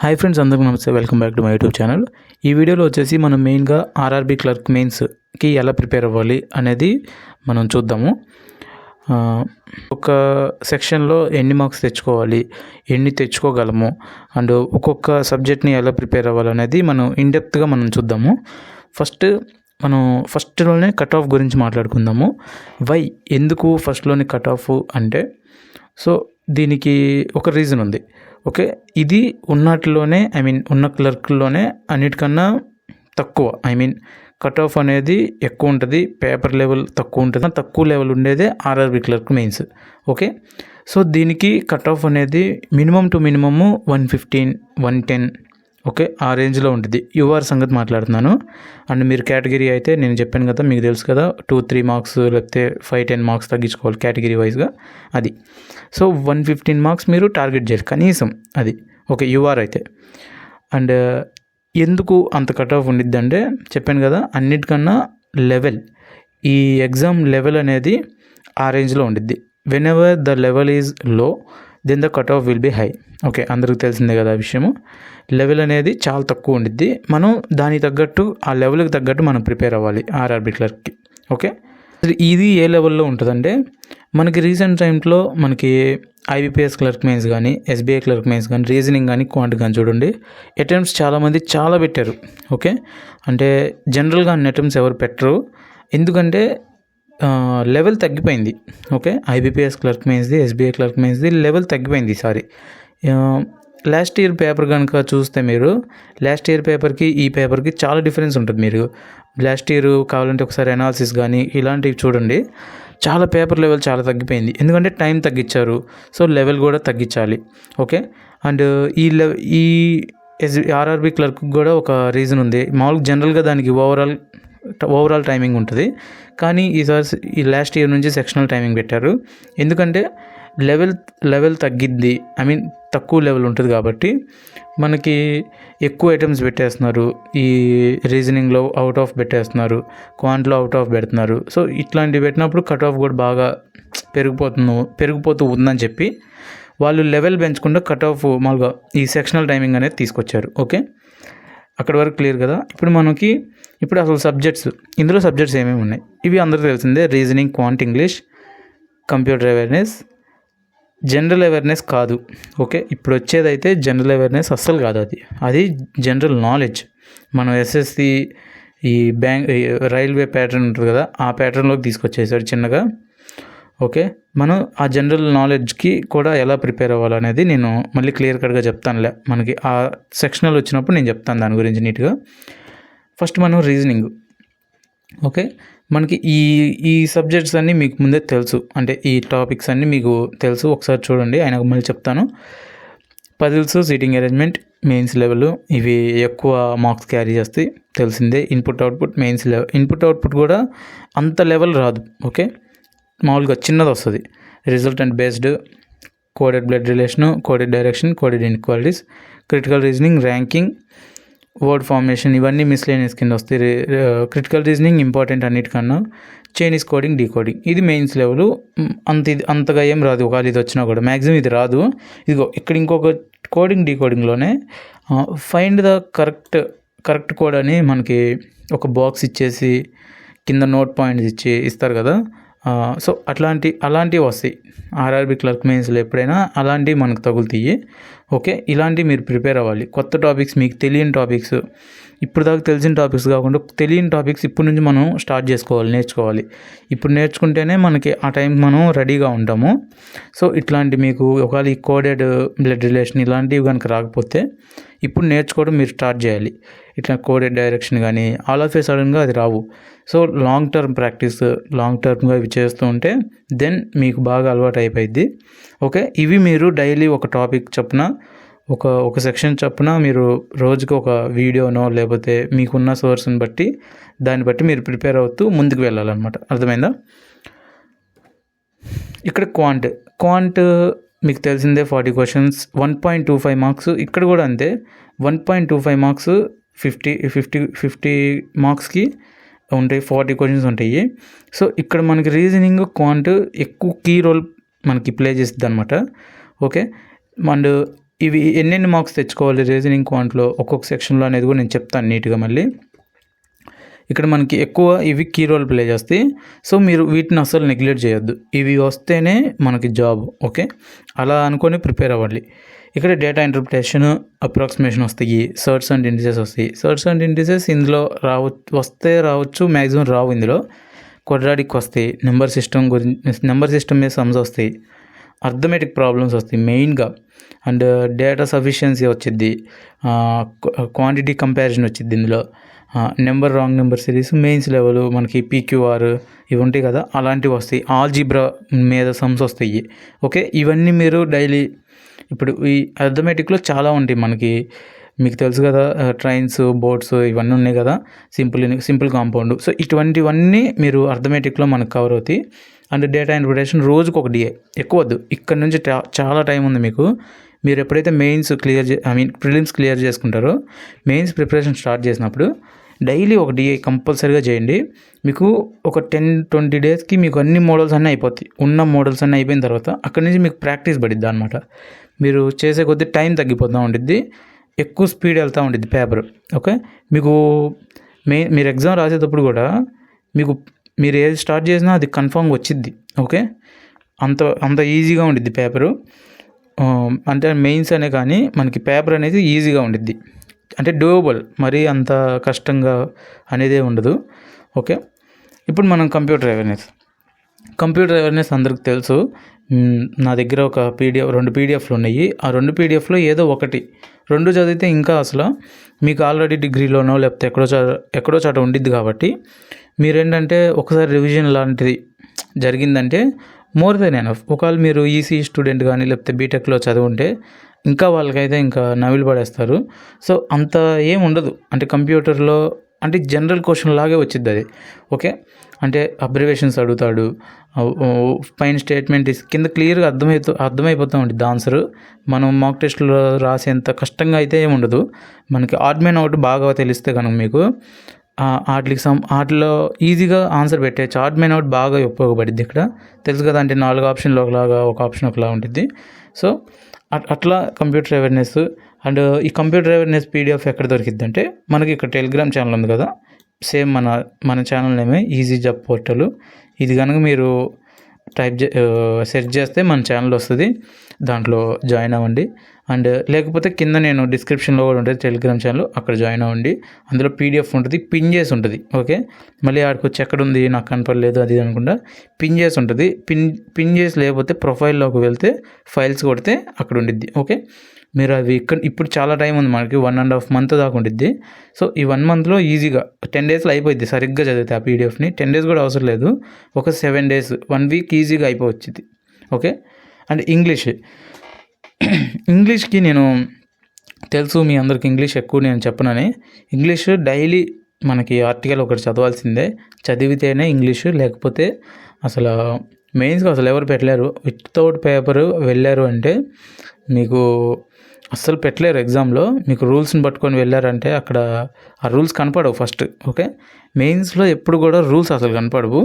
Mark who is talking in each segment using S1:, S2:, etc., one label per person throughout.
S1: Hi friends, అందరికీ నమస్తే. Welcome back to my YouTube channel. ఈ వీడియోలో వచ్చేసి మనం మెయిన్గా ఆర్ఆర్బీ క్లర్క్ మెయిన్స్కి ఎలా ప్రిపేర్ అవ్వాలి అనేది మనం చూద్దాము. ఒక సెక్షన్లో ఎన్ని మార్క్స్ తెచ్చుకోవాలి, ఎన్ని తెచ్చుకోగలము, అండ్ ఒక్కొక్క సబ్జెక్ట్ని ఎలా ప్రిపేర్ అవ్వాలి అనేది మనం ఇన్డెప్త్గా మనం చూద్దాము. ఫస్ట్లోనే కట్ ఆఫ్ గురించి మాట్లాడుకుందాము. ఎందుకు ఫస్ట్లోనే కట్ ఆఫ్ అంటే, సో దీనికి ఒక రీజన్ ఉంది. ఓకే, ఇది ఉన్నట్లోనే ఉన్న క్లర్క్లోనే అన్నిటికన్నా తక్కువ కట్ ఆఫ్ అనేది ఎక్కువ ఉంటుంది, పేపర్ లెవెల్ తక్కువ ఉంటుంది. తక్కువ లెవెల్ ఉండేదే RRB clerk mains. Okay, so దీనికి కట్ ఆఫ్ అనేది మినిమం టు మినిమము 115, 110 ఓకే ఆ రేంజ్లో ఉంటుంది. యూఆర్ సంగతి మాట్లాడుతున్నాను. అండ్ మీరు కేటగిరీ అయితే నేను చెప్పాను కదా, మీకు తెలుసు కదా, 2-3 మార్క్స్ లేకపోతే 5-10 మార్క్స్ తగ్గించుకోవాలి కేటగిరీ వైజ్గా. అది సో 115 మార్క్స్ మీరు టార్గెట్ చేయాలి కనీసం. అది ఓకే యూఆర్ అయితే. అండ్ ఎందుకు అంత కట్ ఆఫ్ ఉండిద్ది అంటే, చెప్పాను కదా, అన్నిటికన్నా లెవెల్, ఈ ఎగ్జామ్ లెవెల్ అనేది ఆ రేంజ్లో ఉండిద్ది. Whenever the level is low, then the cut off will be high. Okay, అందరికి తెలిసిందే కదా ఆ విషయము. లెవెల్ అనేది చాలా తక్కువ ఉండిద్ది. మనం దానికి తగ్గట్టు, ఆ లెవెల్కి తగ్గట్టు మనం ప్రిపేర్ అవ్వాలి ఆర్ఆర్బీ క్లర్క్కి. ఓకే, ఇది ఏ లెవెల్లో ఉంటుందంటే, మనకి రీసెంట్ టైంలో మనకి ఐబీపీఎస్ క్లర్క్ మెయిన్స్ కానీ, ఎస్బీఐ క్లర్క్ మెయిన్స్ కానీ, రీజనింగ్ కానీ, క్వాంట్ కానీ చూడండి, అటెంప్ట్స్ చాలామంది చాలా పెట్టారు. ఓకే, అంటే జనరల్గా అన్ని అటెంప్ట్స్ ఎవరు పెట్టరు, ఎందుకంటే లెవెల్ తగ్గిపోయింది. ఓకే, ఐబీపీఎస్ క్లర్క్ మెయిన్స్ది, ఎస్బీఐ క్లర్క్ మెయిన్స్ది లెవెల్ తగ్గిపోయింది ఈసారి. లాస్ట్ ఇయర్ పేపర్ కనుక చూస్తే మీరు, లాస్ట్ ఇయర్ పేపర్కి ఈ పేపర్కి చాలా డిఫరెన్స్ ఉంటుంది. మీరు లాస్ట్ ఇయర్ కావాలంటే ఒకసారి అనాలిసిస్ కానీ ఇలాంటివి చూడండి, చాలా పేపర్ లెవెల్ చాలా తగ్గిపోయింది. ఎందుకంటే టైం తగ్గించారు, సో లెవెల్ కూడా తగ్గించాలి. ఓకే, అండ్ ఈ ఆర్ఆర్బీ క్లర్క్ కూడా ఒక రీజన్ ఉంది. మామూలుగా జనరల్గా దానికి ఓవరాల్ టైమింగ్ ఉంటుంది, కానీ ఈ లాస్ట్ ఇయర్ నుంచి సెక్షనల్ టైమింగ్ పెట్టారు. ఎందుకంటే లెవెల్ తగ్గిద్ది, తక్కువ లెవెల్ ఉంటుంది కాబట్టి మనకి ఎక్కువ ఐటమ్స్ పెట్టేస్తున్నారు. ఈ రీజనింగ్లో అవుట్ ఆఫ్ పెట్టేస్తున్నారు, క్వాంట్లో అవుట్ ఆఫ్ పెడుతున్నారు. సో ఇట్లాంటివి పెట్టినప్పుడు కట్ ఆఫ్ కూడా బాగా పెరిగిపోతూ ఉందని చెప్పి వాళ్ళు లెవెల్ పెంచకుండా కట్ ఆఫ్ మామూలుగా ఈ సెక్షనల్ టైమింగ్ అనేది తీసుకొచ్చారు. ఓకే, అక్కడి వరకు క్లియర్ కదా. ఇప్పుడు అసలు ఇందులో సబ్జెక్ట్స్ ఏమేమి ఉన్నాయి ఇవి అందరికీ తెలిసిందే. Reasoning, quant, English, computer awareness, general awareness కాదు. ఓకే, ఇప్పుడు వచ్చేదైతే జనరల్ అవేర్నెస్ అస్సలు కాదు. అది జనరల్ నాలెడ్జ్. మనం ఎస్ఎస్సి ఈ రైల్వే ప్యాటర్న్ ఉంటుంది కదా, ఆ ప్యాటర్న్లోకి తీసుకొచ్చేసాడు చిన్నగా. ఓకే, మనం ఆ జనరల్ నాలెడ్జ్కి కూడా ఎలా ప్రిపేర్ అవ్వాలనేది నేను మళ్ళీ క్లియర్ కట్గా చెప్తానులే. మనకి ఆ సెక్షనల్ వచ్చినప్పుడు నేను చెప్తాను దాని గురించి నీట్గా. ఫస్ట్ మనం రీజనింగ్. ఓకే, మనకి ఈ సబ్జెక్ట్స్ అన్నీ మీకు ముందే తెలుసు, అంటే ఈ టాపిక్స్ అన్నీ మీకు తెలుసు. ఒకసారి చూడండి, ఆయన మళ్ళీ చెప్తాను. Puzzles, seating arrangement, mains level, ఇవి ఎక్కువ మార్క్స్ క్యారీ చేస్తాయి, తెలిసిందే. Input output, mains level. Input output కూడా అంత లెవెల్ రాదు. ఓకే, మామూలుగా చిన్నది వస్తుంది. Resultant based, coded blood relation, coded direction, coded inequalities, critical reasoning, ranking, word formation, ఇవన్నీ మిస్లేనియస్ కింద వస్తాయి. క్రిటికల్ రీజనింగ్ ఇంపార్టెంట్ అన్నిటికన్నా. చైనీస్ కోడింగ్, డీకోడింగ్, ఇది మెయిన్స్ లెవెల్. అంతగా ఏం రాదు, ఒకవేళ ఇది వచ్చినా కూడా మ్యాక్సిమం ఇది రాదు. ఇదిగో ఇక్కడ ఇంకొక కోడింగ్, డీకోడింగ్లోనే ఫైండ్ ద కరెక్ట్ కోడ్ అని మనకి ఒక బాక్స్ ఇచ్చేసి కింద నోట్ పాయింట్స్ ఇస్తారు కదా. సో అలాంటివి వస్తాయి ఆర్ఆర్బీ క్లర్క్ మెయిన్స్లో. ఎప్పుడైనా అలాంటివి మనకు తగులుతాయి. ఓకే, ఇలాంటివి మీరు ప్రిపేర్ అవ్వాలి. కొత్త టాపిక్స్, మీకు తెలియని టాపిక్స్, ఇప్పుడు దాకా తెలిసిన టాపిక్స్ కాకుండా తెలియని టాపిక్స్ ఇప్పటి నుంచి మనం స్టార్ట్ నేర్చుకోవాలి. ఇప్పుడు నేర్చుకుంటేనే మనకి ఆ టైం మనం రెడీగా ఉంటాము. సో ఇట్లాంటి మీకు ఒకవేళ ఈ కోడెడ్ బ్లడ్ రిలేషన్ ఇలాంటివి కనుక రాకపోతే ఇప్పుడు నేర్చుకోవడం మీరు స్టార్ట్ చేయాలి. ఇట్లా కోడెడ్ డైరెక్షన్ కానీ ఆల్ ఆఫ్ ఏ సడన్గా అది రావు. సో లాంగ్ టర్మ్గా ఇవి చేస్తూ ఉంటే దెన్ మీకు బాగా అలవాటు అయిపోయింది. ఓకే, ఇవి మీరు డైలీ ఒక టాపిక్ చొప్పున, ఒక సెక్షన్ చొప్పున మీరు రోజుకి ఒక వీడియోనో లేకపోతే మీకున్న సోర్స్ని బట్టి దాన్ని బట్టి మీరు ప్రిపేర్ అవుతూ ముందుకు వెళ్ళాలన్నమాట. అర్థమైందా? ఇక్కడ క్వాంట్ మీకు తెలిసిందే, 40 క్వశ్చన్స్, 1.25 మార్క్స్. ఇక్కడ కూడా అంతే, 1.25 మార్క్స్ 50 మార్క్స్కి ఉంటాయి, 40 క్వశ్చన్స్ ఉంటాయి. సో ఇక్కడ మనకి రీజనింగ్, క్వాంట్ ఎక్కువ కీ రోల్ మనకి ప్లే చేస్తుంది అనమాట. ఓకే, అండ్ ఇవి ఎన్నెన్ని మార్క్స్ తెచ్చుకోవాలి రీజనింగ్ క్వాంట్లో ఒక్కొక్క సెక్షన్లో అనేది కూడా నేను చెప్తాను నీట్గా. మళ్ళీ ఇక్కడ మనకి ఎక్కువ ఇవి కీ రోల్ ప్లే చేస్తాయి. సో మీరు వీటిని అస్సలు నెగ్లెక్ట్ చేయొద్దు. ఇవి వస్తేనే మనకి జాబ్. ఓకే, అలా అనుకొని ప్రిపేర్ అవ్వాలి. ఇక్కడ డేటా ఇంటర్ప్రిటేషన్, అప్రాక్సిమేషన్ వస్తాయి, సర్ట్స్ అండ్ ఇండిసెస్ వస్తాయి. సర్ట్స్ అండ్ ఇండిసెస్ ఇందులో వస్తే రావచ్చు, మ్యాక్సిమం రావు. ఇందులో క్వాడ్రాటిక్ వస్తాయి, నెంబర్ సిస్టమ్ మీద సమ్స్ వస్తాయి, అర్థమెటిక్ ప్రాబ్లమ్స్ వస్తాయి మెయిన్గా, అండ్ డేటా సఫిషియన్సీ వచ్చింది, క్వాంటిటీ కంపారిజన్ వచ్చింది ఇందులో, wrong number series, mains level మనకి PQR ఇవి ఉంటాయి కదా, అలాంటివి వస్తాయి. ఆల్జీబ్రా మీద సమ్స్ వస్తాయి. ఓకే, ఇవన్నీ మీరు డైలీ ఇప్పుడు ఈ అర్థమెటిక్లో చాలా ఉంటాయి మనకి, మీకు తెలుసు కదా, ట్రైన్స్, బోట్స్ ఇవన్నీ ఉన్నాయి కదా, సింపుల్ కాంపౌండ్. సో ఇటువంటివన్నీ మీరు అర్థమెటిక్లో మనకు కవర్ అవుతాయి. అండ్ డేటా ఇంటర్ప్రిటేషన్ రోజుకు ఒక DA, ఎక్కువ వద్దు. ఇక్కడ నుంచి చాలా టైం ఉంది మీకు. మీరు ఎప్పుడైతే ప్రిలిమ్స్ క్లియర్ చేసుకుంటారో, మెయిన్స్ ప్రిపరేషన్ స్టార్ట్ చేసినప్పుడు డైలీ ఒక DA కంపల్సరీగా చేయండి. మీకు ఒక 10-20 డేస్కి మీకు అన్ని మోడల్స్ అన్నీ అయిపోతాయి. ఉన్న మోడల్స్ అన్నీ అయిపోయిన తర్వాత అక్కడి నుంచి మీకు ప్రాక్టీస్ పడిద్ది అనమాట. మీరు చేసే కొద్దీ టైం తగ్గిపోతూ ఉండిద్ది, ఎక్కువ స్పీడ్ వెళ్తూ ఉండిద్ది పేపర్. ఓకే, మీకు మీరు ఎగ్జామ్ రాసేటప్పుడు కూడా మీరు ఏది స్టార్ట్ చేసినా అది కన్ఫామ్గా వచ్చిద్ది. ఓకే, అంత ఈజీగా ఉండిద్ది పేపరు. అంటే మెయిన్స్ అనే కానీ మనకి పేపర్ అనేది ఈజీగా ఉండిద్ది, అంటే డూయబుల్, మరీ అంత కష్టంగా అనేదే ఉండదు. ఓకే, ఇప్పుడు మనం కంప్యూటర్ అవేర్నెస్ అందరికి తెలుసు. నా దగ్గర ఒక రెండు PDFలు ఉన్నాయి. ఆ 2 PDFలో ఏదో ఒకటి 2 చదివితే ఇంకా అసలు మీకు ఆల్రెడీ డిగ్రీలోనో లేకపోతే ఎక్కడో చోట ఉండిద్ది. కాబట్టి మీరేంటంటే ఒకసారి రివిజన్ లాంటిది జరిగిందంటే మోర్ దెన్ ఎనఫ్. ఒకవేళ మీరు ఈసీ స్టూడెంట్ కానీ లేకపోతే బీటెక్లో చదువుంటే ఇంకా వాళ్ళకైతే ఇంకా నవిలు పడేస్తారు. సో అంత ఏం ఉండదు, అంటే కంప్యూటర్లో అంటే జనరల్ క్వశ్చన్ లాగే వచ్చింది అది. ఓకే, అంటే అబ్రివేషన్స్ అడుగుతాడు, పైన స్టేట్మెంట్ కింద క్లియర్గా అర్థమైపోతూ ఉంటుంది ఆన్సర్. మనం మాక్ టెస్ట్లో రాసేంత కష్టంగా అయితే ఏమి ఉండదు. మనకి ఆడ్ మ్యాన్ అవుట్ బాగా తెలిస్తే కనుక మీకు వాటిలో ఈజీగా ఆన్సర్ పెట్టేయచ్చు. ఆడ్ మ్యాన్ అవుట్ బాగా ఉపయోగపడుద్ది ఇక్కడ, తెలుసు కదా. అంటే 4 ఆప్షన్లు ఒకలాగా, ఒక ఆప్షన్ ఒకలా ఉంటుంది. సో అట్లా కంప్యూటర్ అవేర్నెస్. అండ్ ఈ కంప్యూటర్ అవేర్నెస్ PDF ఎక్కడ దొరికిద్ది అంటే మనకి ఇక్కడ టెలిగ్రామ్ ఛానల్ ఉంది కదా, సేమ్ మన ఛానల్ నేమే ఈజీ జాబ్ పోర్టల్. ఇది కనుక మీరు సెర్చ్ చేస్తే మన ఛానల్ వస్తుంది, దాంట్లో జాయిన్ అవ్వండి. అండ్ లేకపోతే కింద నేను డిస్క్రిప్షన్లో కూడా ఉంటుంది టెలిగ్రామ్ ఛానల్, అక్కడ జాయిన్ అవ్వండి. అందులో PDF ఉంటుంది, పిన్ చేసి ఉంటుంది. ఓకే, మళ్ళీ ఆడికి వచ్చి ఎక్కడుంది నాకు కనపడలేదు అది అనుకుంటా, పిన్ చేసి ఉంటుంది. పిన్ చేసి లేకపోతే ప్రొఫైల్లోకి వెళ్తే ఫైల్స్ కొడితే అక్కడ ఉండిద్ది. ఓకే, మీరు అవి ఇప్పుడు చాలా టైం ఉంది మనకి, 1.5 month దాకా ఉండిద్ది. సో ఈ 1 monthలో ఈజీగా 10 daysలో అయిపోద్ది సరిగ్గా చదివితే ఆ PDFని. 10 days కూడా అవసరం లేదు, ఒక 7 days 1 week ఈజీగా అయిపోవచ్చింది. ఓకే, అండ్ ఇంగ్లీష్కి నేను తెలుసు మీ అందరికి ఇంగ్లీష్ ఎక్కువ నేను చెప్పనని. ఇంగ్లీష్ డైలీ మనకి ఆర్టికల్ ఒకటి చదవాల్సిందే, చదివితేనే ఇంగ్లీషు, లేకపోతే అసలు మెయిన్స్గా అసలు ఎవరు పెట్టలేరు. వితౌట్ పేపర్ వెళ్ళారు అంటే మీకు అస్సలు పెట్టలేరు ఎగ్జామ్లో. మీకు రూల్స్ని పట్టుకొని వెళ్ళారంటే అక్కడ ఆ రూల్స్ కనపడవు ఫస్ట్. ఓకే, మెయిన్స్లో ఎప్పుడు కూడా రూల్స్ అసలు కనపడవు,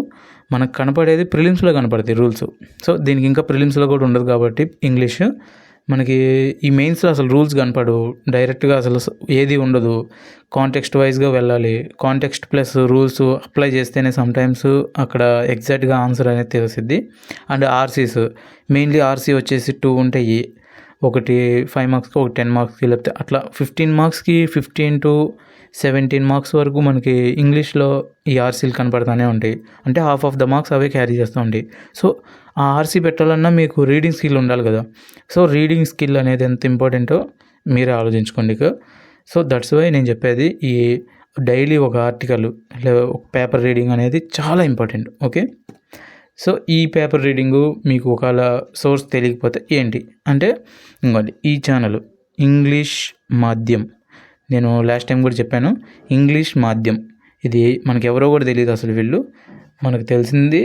S1: మనకు కనపడేది ప్రిలిమ్స్లో కనపడతాయి రూల్స్. సో దీనికి ఇంకా ప్రిలిమ్స్లో కూడా ఉండదు కాబట్టి ఇంగ్లీష్ మనకి ఈ మెయిన్స్లో అసలు రూల్స్ కనపడవు, డైరెక్ట్గా అసలు ఏది ఉండదు. కాంటెక్స్ట్ వైజ్గా వెళ్ళాలి, కాంటెక్స్ట్ ప్లస్ రూల్స్ అప్లై చేస్తేనే సమ్టైమ్స్ అక్కడ ఎగ్జాక్ట్గా ఆన్సర్ అనేది తెలిసిద్ది. అండ్ RCs మెయిన్లీ RC వచ్చేసి 2 ఉంటాయి, ఒకటి 5 marksకి, ఒకటి 10 marksకి, లేకపోతే అట్లా 15 marksకి 15 to 17 marks వరకు మనకి ఇంగ్లీష్లో ఈ RCలు కనపడతానే ఉంటాయి. అంటే half of the marks away carry చేస్తూ ఉంటాయి. సో ఆ RC పెట్టాలన్నా మీకు రీడింగ్ స్కిల్ ఉండాలి కదా. సో రీడింగ్ స్కిల్ అనేది ఎంత ఇంపార్టెంటో మీరే ఆలోచించుకోండి. సో దట్స్ వై నేను చెప్పేది, ఈ డైలీ ఒక ఆర్టికల్ లేదా ఒక పేపర్ రీడింగ్ అనేది చాలా ఇంపార్టెంట్. ఓకే, సో ఈ పేపర్ రీడింగు మీకు ఒకవేళ సోర్స్ తెలియకపోతే ఏంటి అంటే ఇంకోటి, ఈ ఛానల్ ఇంగ్లీష్ మాధ్యం, నేను లాస్ట్ టైం కూడా చెప్పాను, ఇంగ్లీష్ మాధ్యం. ఇది మనకి ఎవరో కూడా తెలియదు అసలు. వీళ్ళు మనకు తెలిసింది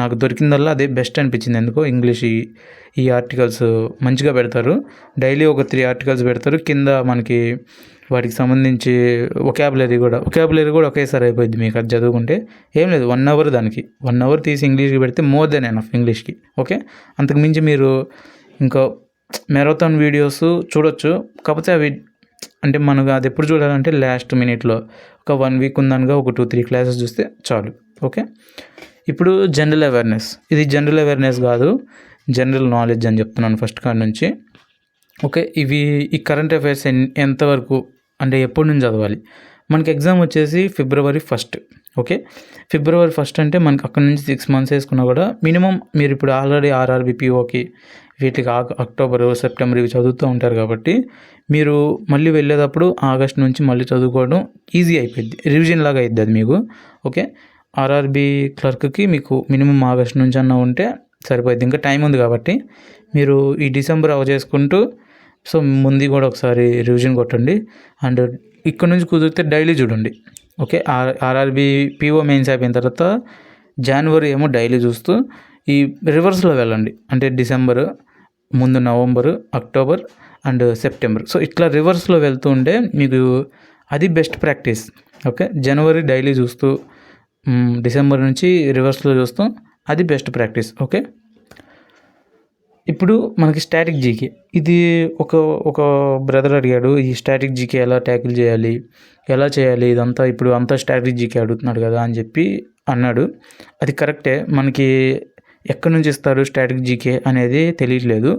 S1: నాకు దొరికిందల్లా అదే బెస్ట్ అనిపించింది. ఎందుకో ఇంగ్లీష్ ఈ ఆర్టికల్స్ మంచిగా పెడతారు, డైలీ ఒక 3 articles పెడతారు. కింద మనకి వాటికి సంబంధించి ఒకాబులరీ కూడా ఒకేసారి అయిపోయింది మీకు అది చదువుకుంటే. ఏం లేదు, 1 hour దానికి 1 hour తీసి ఇంగ్లీష్కి పెడితే మోర్ దెన్ ఎనఫ్ ఇంగ్లీష్కి. ఓకే, అంతకుమించి మీరు ఇంకా మ్యారథాన్ వీడియోస్ చూడొచ్చు. కాకపోతే అవి అంటే మనకు అది ఎప్పుడు చూడాలంటే లాస్ట్ మినిట్లో ఒక 1 వీక్ ఉందనగా ఒక 2-3 క్లాసెస్ చూస్తే చాలు. ఓకే, ఇప్పుడు జనరల్ అవేర్నెస్. ఇది జనరల్ అవేర్నెస్ కాదు, జనరల్ నాలెడ్జ్ అని చెప్తున్నాను ఫస్ట్ కాడ నుంచి. ఓకే, ఈ కరెంట్ అఫైర్స్ ఎంతవరకు అంటే ఎప్పటి నుంచి చదవాలి? మనకి ఎగ్జామ్ వచ్చేసి February 1. ఓకే, February 1 అంటే మనకి అక్కడ నుంచి 6 months వేసుకున్నా కూడా మినిమం మీరు ఇప్పుడు ఆల్రెడీ ఆర్ఆర్బీ పీఓకి వీటికి అక్టోబర్, సెప్టెంబర్ ఇవి చదువుతూ ఉంటారు కాబట్టి మీరు మళ్ళీ వెళ్ళేటప్పుడు ఆగస్ట్ నుంచి మళ్ళీ చదువుకోవడం ఈజీ అయిపోయింది, రివిజన్ లాగా అయిద్ది అది మీకు. ఓకే, ఆర్ఆర్బీ క్లర్క్కి మీకు మినిమం ఆగస్ట్ నుంచి అన్న ఉంటే సరిపోద్ది. ఇంకా టైం ఉంది కాబట్టి మీరు ఈ డిసెంబర్ చేసుకుంటూ సో ముందు కూడా ఒకసారి రివిజన్ కొట్టండి. అండ్ ఇక్కడ నుంచి కుదిరితే డైలీ చూడండి. ఓకే, ఆర్ఆర్బీ పీఓ మెయిన్స్ అయిపోయిన తర్వాత జనవరి ఏమో డైలీ చూస్తూ ఈ రివర్స్లో వెళ్ళండి. అంటే డిసెంబర్ ముందు, November, October and September. So ఇట్లా రివర్స్లో వెళ్తూ ఉంటే మీకు అది బెస్ట్ ప్రాక్టీస్. ఓకే, జనవరి డైలీ చూస్తూ డిసెంబర్ నుంచి రివర్స్లో చూస్తూ అది బెస్ట్ ప్రాక్టీస్. ఓకే, ఇప్పుడు మనకి స్టాటిక్ జీకే. ఇది ఒక బ్రదర్ అడిగాడు, ఈ స్టాటిక్ జీకే ఎలా ట్యాకిల్ చేయాలి, ఎలా చేయాలి ఇదంతా, ఇప్పుడు అంతా స్టాటిక్ జీకే అడుగుతున్నాడు కదా అని చెప్పి అన్నాడు. అది కరెక్టే, మనకి ఎక్కడి నుంచి ఇస్తారు స్టాటిక్ జీకే అనేది తెలియట్లేదు.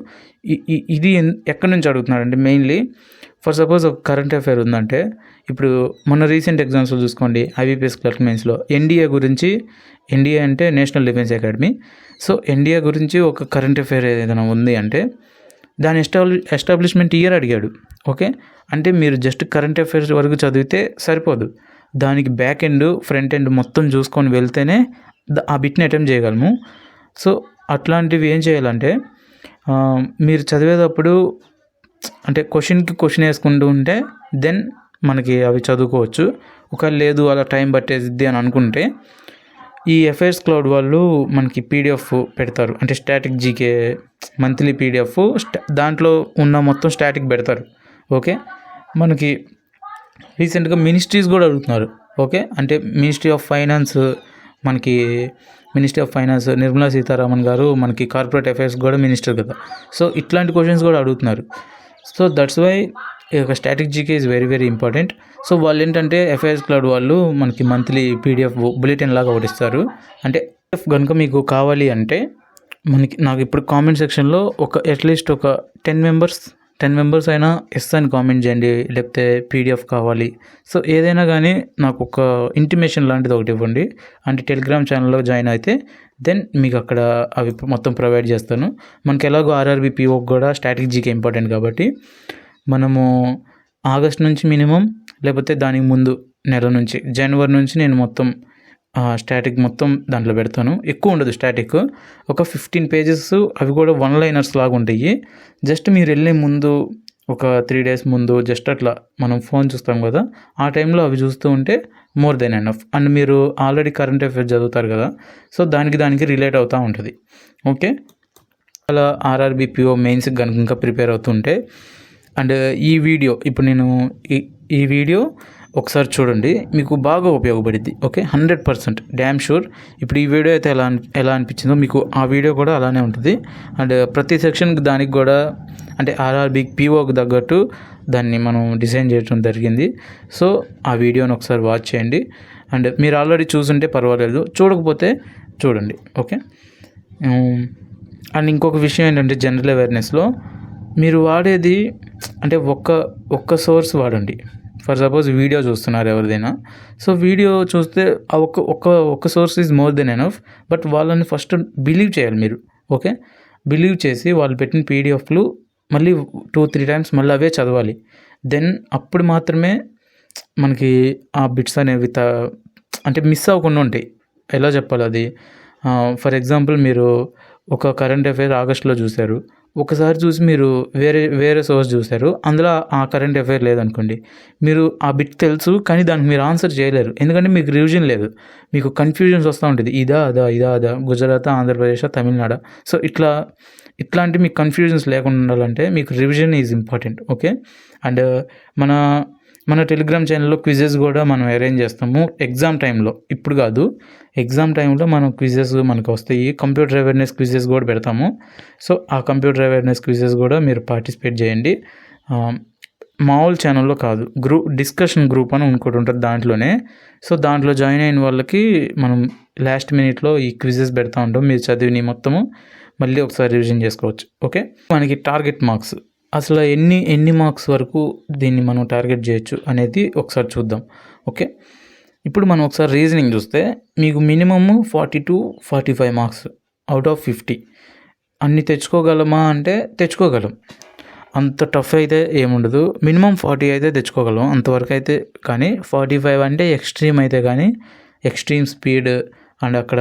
S1: ఇది ఎక్కడి నుంచి అడుగుతున్నాడంటే మెయిన్లీ ఫర్ సపోజ్ ఒక కరెంట్ అఫైర్ ఉందంటే, ఇప్పుడు మొన్న రీసెంట్ ఎగ్జామ్స్లో చూసుకోండి ఐబీపీఎస్ క్లర్క్ మెయిన్స్లో ఎన్డీఏ గురించి, ఎన్డీఏ అంటే national defence academy. So NDA గురించి ఒక కరెంట్ అఫైర్ ఏదైనా ఉంది అంటే దాని ఎస్టాబ్లిష్మెంట్ ఇయర్ అడిగాడు. ఓకే, అంటే మీరు జస్ట్ కరెంట్ అఫైర్స్ వరకు చదివితే సరిపోదు, దానికి బ్యాక్ ఎండ్ ఫ్రంట్ ఎండ్ మొత్తం చూసుకొని వెళ్తేనే ఆ బిట్ని అటెంప్ట్ చేయగలము. సో అట్లాంటివి ఏం చేయాలంటే మీరు చదివేటప్పుడు అంటే క్వశ్చన్ వేసుకుంటూ ఉంటే దెన్ మనకి అవి చదువుకోవచ్చు. ఒకవేళ లేదు అలా టైం పట్టేది అని అనుకుంటే ఈ ఎఫ్ఐఆర్స్ క్లౌడ్ వాళ్ళు మనకి పీడిఎఫ్ పెడతారు, అంటే స్టాటిక్ జీకే మంత్లీ పీడిఎఫ్, దాంట్లో ఉన్న మొత్తం స్టాటిక్ పెడతారు. ఓకే, మనకి రీసెంట్గా మినిస్ట్రీస్ కూడా అడుగుతున్నారు. ఓకే, అంటే ministry of finance Nirmala Sitharaman గారు మనకి కార్పొరేట్ అఫైర్స్ కూడా మినిస్టర్ కదా. సో ఇట్లాంటి క్వశ్చన్స్ కూడా అడుగుతున్నారు. So that's why static GK is very very important. So వాళ్ళు ఏంటంటే ఎఫ్ఐఆర్స్ క్లౌడ్ వాళ్ళు మనకి మంత్లీ పీడిఎఫ్ బులెటిన్ లాగా ఒకటి ఇస్తారు. అంటే కనుక మీకు కావాలి అంటే నాకు ఇప్పుడు కామెంట్ సెక్షన్లో అట్లీస్ట్ ఒక 10 మెంబర్స్ అయినా ఇస్తాను కామెంట్ చేయండి, లేకపోతే పీడిఎఫ్ కావాలి. సో ఏదైనా కానీ నాకు ఒక ఇంటిమేషన్ లాంటిది ఒకటి ఇవ్వండి. అంటే టెలిగ్రామ్ ఛానల్లో జాయిన్ అయితే దెన్ మీకు అక్కడ అవి మొత్తం ప్రొవైడ్ చేస్తాను. మనకి ఎలాగో ఆర్ఆర్బీ పీఓకి కూడా స్టాటిక్ జీకే ఇంపార్టెంట్ కాబట్టి మనము ఆగస్ట్ నుంచి మినిమం, లేకపోతే దానికి ముందు నెల నుంచి జనవరి నుంచి నేను మొత్తం స్టాటిక్ మొత్తం దాంట్లో పెడతాను. ఎక్కువ ఉండదు స్టాటిక్, ఒక 15 pages, అవి కూడా 1-liners లాగా ఉంటాయి. జస్ట్ మీరు వెళ్ళే ముందు ఒక 3 days ముందు జస్ట్ అట్లా మనం ఫోన్ చూస్తాం కదా, ఆ టైంలో అవి చూస్తూ ఉంటే మోర్ దెన్ ఎనఫ్. అండ్ మీరు ఆల్రెడీ కరెంట్ అఫైర్స్ చదువుతారు కదా, సో దానికి రిలేట్ అవుతూ ఉంటుంది. ఓకే, అలా ఆర్ఆర్బీ పీఓ మెయిన్స్కి కనుక ఇంకా ప్రిపేర్ అవుతుంటే అండ్ ఈ వీడియో ఇప్పుడు నేను ఈ వీడియో ఒకసారి చూడండి, మీకు బాగా ఉపయోగపడుద్ది. Okay, 100% damn sure. ఇప్పుడు ఈ వీడియో అయితే ఎలా అనిపించిందో మీకు ఆ వీడియో కూడా అలానే ఉంటుంది. అండ్ ప్రతి సెక్షన్కి దానికి కూడా అంటే ఆర్ఆర్బీ పీఓకి తగ్గట్టు దాన్ని మనం డిజైన్ చేయడం జరిగింది. సో ఆ వీడియోని ఒకసారి వాచ్ చేయండి. అండ్ మీరు ఆల్రెడీ చూసుంటే పర్వాలేదు, చూడకపోతే చూడండి. ఓకే, అండ్ ఇంకొక విషయం ఏంటంటే జనరల్ అవేర్నెస్లో మీరు వాడేది అంటే ఒక్క సోర్స్ వాడండి. ఫర్ సపోజ్ వీడియో చూస్తున్నారు ఎవరిదైనా, సో వీడియో చూస్తే ఆ ఒక్క source is more than enough. But వాళ్ళని ఫస్ట్ బిలీవ్ చేయాలి మీరు. ఓకే, బిలీవ్ చేసి వాళ్ళు పెట్టిన పీడిఎఫ్లు మళ్ళీ 2-3 times మళ్ళీ అవే చదవాలి. దెన్ అప్పుడు మాత్రమే మనకి ఆ బిట్స్ అనేవి అంటే మిస్ అవ్వకుండా ఉంటాయి. ఎలా చెప్పాలి అది, ఫర్ ఎగ్జాంపుల్ మీరు ఒక కరెంట్ అఫైర్ ఆగస్ట్లో చూశారు, ఒకసారి చూసి మీరు వేరే సోర్స్ చూశారు, అందులో ఆ కరెంట్ అఫైర్ లేదనుకోండి, మీరు ఆ బిట్ తెలుసు కానీ దానికి మీరు ఆన్సర్ చేయలేరు, ఎందుకంటే మీకు రివిజన్ లేదు, మీకు కన్ఫ్యూజన్స్ వస్తూ ఉంటుంది, ఇదా అదా గుజరాత్, ఆంధ్రప్రదేశ్, తమిళనాడు. సో ఇట్లాంటి మీకు కన్ఫ్యూజన్స్ లేకుండా ఉండాలంటే మీకు revision is important. Okay, and మన మన టెలిగ్రామ్ ఛానల్లో క్విజెస్ కూడా మనం అరేంజ్ చేస్తాము ఎగ్జామ్ టైంలో. ఇప్పుడు కాదు, ఎగ్జామ్ టైంలో మనం క్విజెస్ మనకు వస్తాయి. కంప్యూటర్ అవేర్నెస్ క్విజెస్ కూడా పెడతాము. సో ఆ కంప్యూటర్ అవేర్నెస్ క్విజెస్ కూడా మీరు పార్టిసిపేట్ చేయండి. మామూలు ఛానల్లో కాదు, డిస్కషన్ గ్రూప్ అని ఇంకోటి ఉంటుంది దాంట్లోనే. సో దాంట్లో జాయిన్ అయిన వాళ్ళకి మనం లాస్ట్ మినిట్లో ఈ క్విజెస్ పెడతా ఉంటాం. మీరు చదివిని మొత్తము మళ్ళీ ఒకసారి రివిజన్ చేసుకోవచ్చు. ఓకే, మనకి టార్గెట్ మార్క్స్ అసలు ఎన్ని మార్క్స్ వరకు దీన్ని మనం టార్గెట్ చేయొచ్చు అనేది ఒకసారి చూద్దాం. ఓకే, ఇప్పుడు మనం ఒకసారి రీజనింగ్ చూస్తే మీకు మినిమమ్ 40-45 మార్క్స్ అవుట్ ఆఫ్ 50 అన్ని తెచ్చుకోగలమా అంటే తెచ్చుకోగలం. అంత టఫ్ అయితే ఏముండదు. మినిమం 40 అయితే తెచ్చుకోగలం అంతవరకు అయితే. కానీ 45 అంటే ఎక్స్ట్రీమ్ అయితే, కానీ ఎక్స్ట్రీమ్ స్పీడ్ అండ్ అక్కడ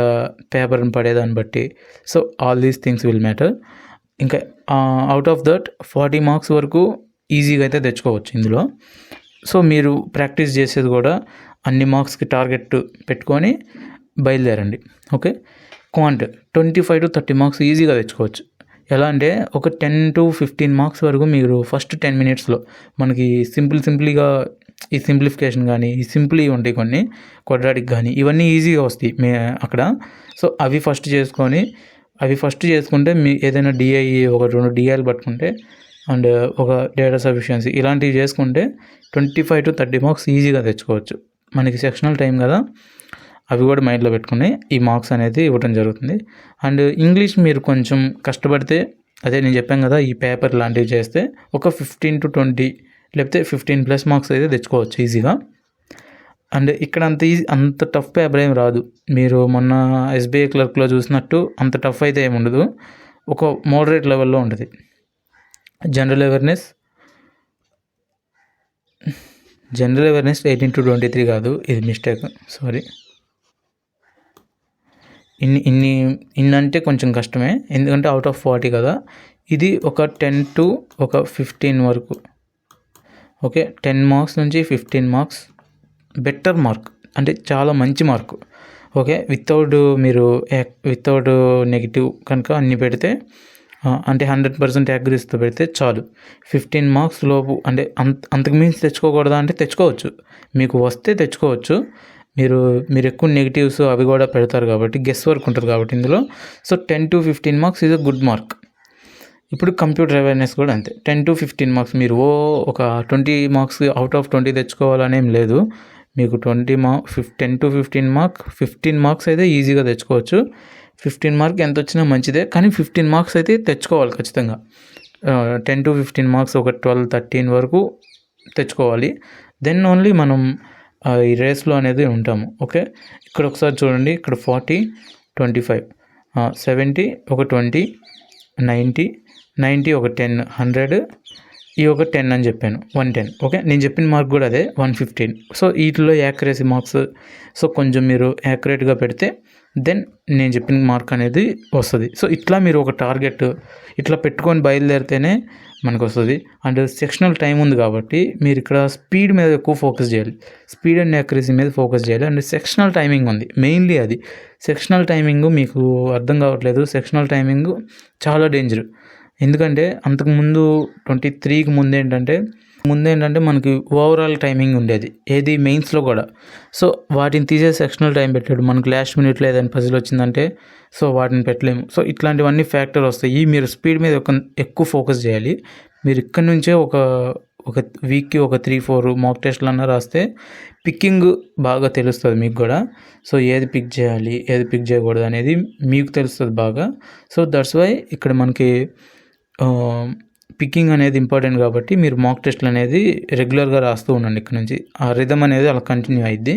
S1: పేపర్ని పడేదాన్ని బట్టి. So all these things will matter. ఇంకా అవుట్ ఆఫ్ దట్ 40 మార్క్స్ వరకు ఈజీగా అయితే తెచ్చుకోవచ్చు ఇందులో. సో మీరు ప్రాక్టీస్ చేసేది కూడా అన్ని మార్క్స్కి టార్గెట్ పెట్టుకొని బయలుదేరండి. ఓకే, క్వాంట్ 25-30 మార్క్స్ ఈజీగా తెచ్చుకోవచ్చు. ఎలా అంటే ఒక 10-15 మార్క్స్ వరకు మీరు ఫస్ట్ 10 మినిట్స్లో మనకి సింపుల్గా ఈ సింప్లిఫికేషన్ కానీ ఈ సింపుల్ ఉంటాయి కొన్ని, క్వాడ్రాటిక్ కానీ ఇవన్నీ ఈజీగా వస్తాయి అక్కడ. సో అవి ఫస్ట్ చేసుకుంటే మీ ఏదైనా డిఐ ఒక 2 డిఐలు పట్టుకుంటే అండ్ ఒక డేటా సఫిషియన్సీ ఇలాంటివి చేసుకుంటే 25-30 మార్క్స్ ఈజీగా తెచ్చుకోవచ్చు. మనకి సెక్షనల్ టైం కదా, అవి కూడా మైండ్లో పెట్టుకుని ఈ మార్క్స్ అనేది ఇవ్వడం జరుగుతుంది. అండ్ ఇంగ్లీష్ మీరు కొంచెం కష్టపడితే, అదే నేను చెప్పాను కదా, ఈ పేపర్ లాంటివి చేస్తే ఒక 15-20 లేకపోతే 15+ మార్క్స్ అయితే తెచ్చుకోవచ్చు ఈజీగా. అండ్ ఇక్కడ అంత టఫ్ పేపర్ ఏం రాదు. మీరు మొన్న ఎస్బీఐ క్లర్క్లో చూసినట్టు అంత టఫ్ అయితే ఏమి ఉండదు, ఒక మోడరేట్ లెవెల్లో ఉంటుంది. జనరల్ అవేర్నెస్ 18-23 కాదు, ఇది మిస్టేక్, సారీ. ఇన్ని అంటే కొంచెం కష్టమే, ఎందుకంటే అవుట్ ఆఫ్ 40 కదా. ఇది ఒక 10-15 వరకు. ఓకే, 10 మార్క్స్ నుంచి 15 మార్క్స్ బెటర్ మార్క్, అంటే చాలా మంచి మార్కు. ఓకే, వితౌట్ నెగిటివ్ కనుక అన్ని పెడితే, అంటే 100% యాక్యురసీతో పెడితే చాలు. 15 మార్క్స్ లోపు, అంటే అంతకు మించి తెచ్చుకోకూడదా అంటే తెచ్చుకోవచ్చు, మీకు వస్తే తెచ్చుకోవచ్చు. మీరు ఎక్కువ నెగిటివ్స్ అవి కూడా పెడతారు కాబట్టి గెస్ వర్క్ ఉంటుంది కాబట్టి ఇందులో. So 10-15 marks is a good mark. ఇప్పుడు కంప్యూటర్ అవేర్నెస్ కూడా అంతే, 10-15 మార్క్స్. మీరు ఒక 20 మార్క్స్ అవుట్ ఆఫ్ 20 తెచ్చుకోవాలనేం లేదు. మీకు 10-15 మార్క్స్ 15 మార్క్స్ అయితే ఈజీగా తెచ్చుకోవచ్చు. 15 మార్క్ ఎంత వచ్చినా మంచిదే, కానీ 15 మార్క్స్ అయితే తెచ్చుకోవాలి ఖచ్చితంగా. 10-15 మార్క్స్ ఒక 12-13 వరకు తెచ్చుకోవాలి. దెన్ ఓన్లీ మనం ఈ రేస్లో అనేది ఉంటాము. ఓకే, ఇక్కడ ఒకసారి చూడండి, ఇక్కడ 40-25, 70 ఒక 20, 90 ఒక 10, 100 ఈ ఒక 10 అని చెప్పాను, 110. ఓకే, నేను చెప్పిన మార్క్ కూడా అదే 115. సో వీటిలో యాక్యురసీ మార్క్స్, సో కొంచెం మీరు యాక్యురేట్గా పెడితే దెన్ నేను చెప్పిన మార్క్ అనేది వస్తుంది. సో ఇట్లా మీరు ఒక టార్గెట్ ఇట్లా పెట్టుకొని బయలుదేరితేనే మనకు వస్తుంది. అండ్ సెక్షనల్ టైం ఉంది కాబట్టి మీరు ఇక్కడ స్పీడ్ మీద ఎక్కువ ఫోకస్ చేయాలి, స్పీడ్ అండ్ యాక్యురసీ మీద ఫోకస్ చేయాలి. అండ్ సెక్షనల్ టైమింగ్ ఉంది మెయిన్లీ, అది సెక్షనల్ టైమింగ్ మీకు అర్థం కావట్లేదు. సెక్షనల్ టైమింగ్ చాలా డేంజర్, ఎందుకంటే అంతకుముందు 23కి ముందేంటంటే మనకి ఓవరాల్ టైమింగ్ ఉండేది, ఏది మెయిన్స్లో కూడా. సో వాటిని తీసే సెక్షనల్ టైం పెట్టాడు. మనకు లాస్ట్ మినిట్లో ఏదైనా పజిల్ వచ్చిందంటే సో వాటిని పెట్టలేము. సో ఇట్లాంటివన్నీ ఫ్యాక్టర్ వస్తాయి. మీరు స్పీడ్ మీద ఎక్కువ ఫోకస్ చేయాలి. మీరు ఇక్కడ నుంచే ఒక వీక్కి ఒక 3-4 మాక్ టెస్ట్లు అన్నా రాస్తే పిక్కింగ్ బాగా తెలుస్తుంది మీకు కూడా. సో ఏది పిక్ చేయాలి, ఏది పిక్ చేయకూడదు అనేది మీకు తెలుస్తుంది బాగా. సో దట్స్ వై ఇక్కడ మనకి పికింగ్ అనేది ఇంపార్టెంట్ కాబట్టి మీరు మాక్ టెస్ట్లు అనేది రెగ్యులర్గా రాస్తూ ఉండండి. ఇక్కడ నుంచి ఆ రిథమ్ అనేది అలా కంటిన్యూ అయ్యిద్ది.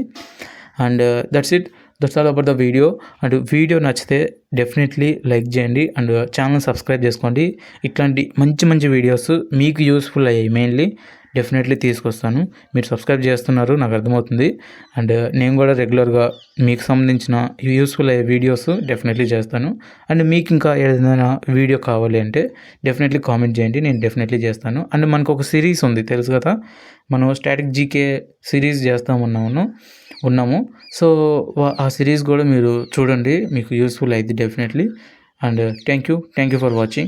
S1: And that's all about the video. And video నచ్చితే డెఫినెట్లీ లైక్ చేయండి అండ్ ఛానల్ సబ్స్క్రైబ్ చేసుకోండి. ఇట్లాంటి మంచి వీడియోస్ మీకు యూస్ఫుల్ అయ్యాయి మెయిన్లీ డెఫినెట్లీ తీసుకొస్తాను. మీరు సబ్స్క్రైబ్ చేస్తున్నారు నాకు అర్థమవుతుంది. అండ్ నేను కూడా రెగ్యులర్గా మీకు సంబంధించిన యూస్ఫుల్ అయ్యే వీడియోస్ డెఫినెట్లీ చేస్తాను. అండ్ మీకు ఇంకా ఏదైనా వీడియో కావాలి అంటే డెఫినెట్లీ కామెంట్ చేయండి, నేను డెఫినెట్లీ చేస్తాను. అండ్ మనకు ఒక సిరీస్ ఉంది తెలుసు కదా, మనం స్టాటిక్ జీకే సిరీస్ ఉన్నాము. సో ఆ సిరీస్ కూడా మీరు చూడండి, మీకు యూస్ఫుల్ అయ్యింది definitely. And thank you for watching.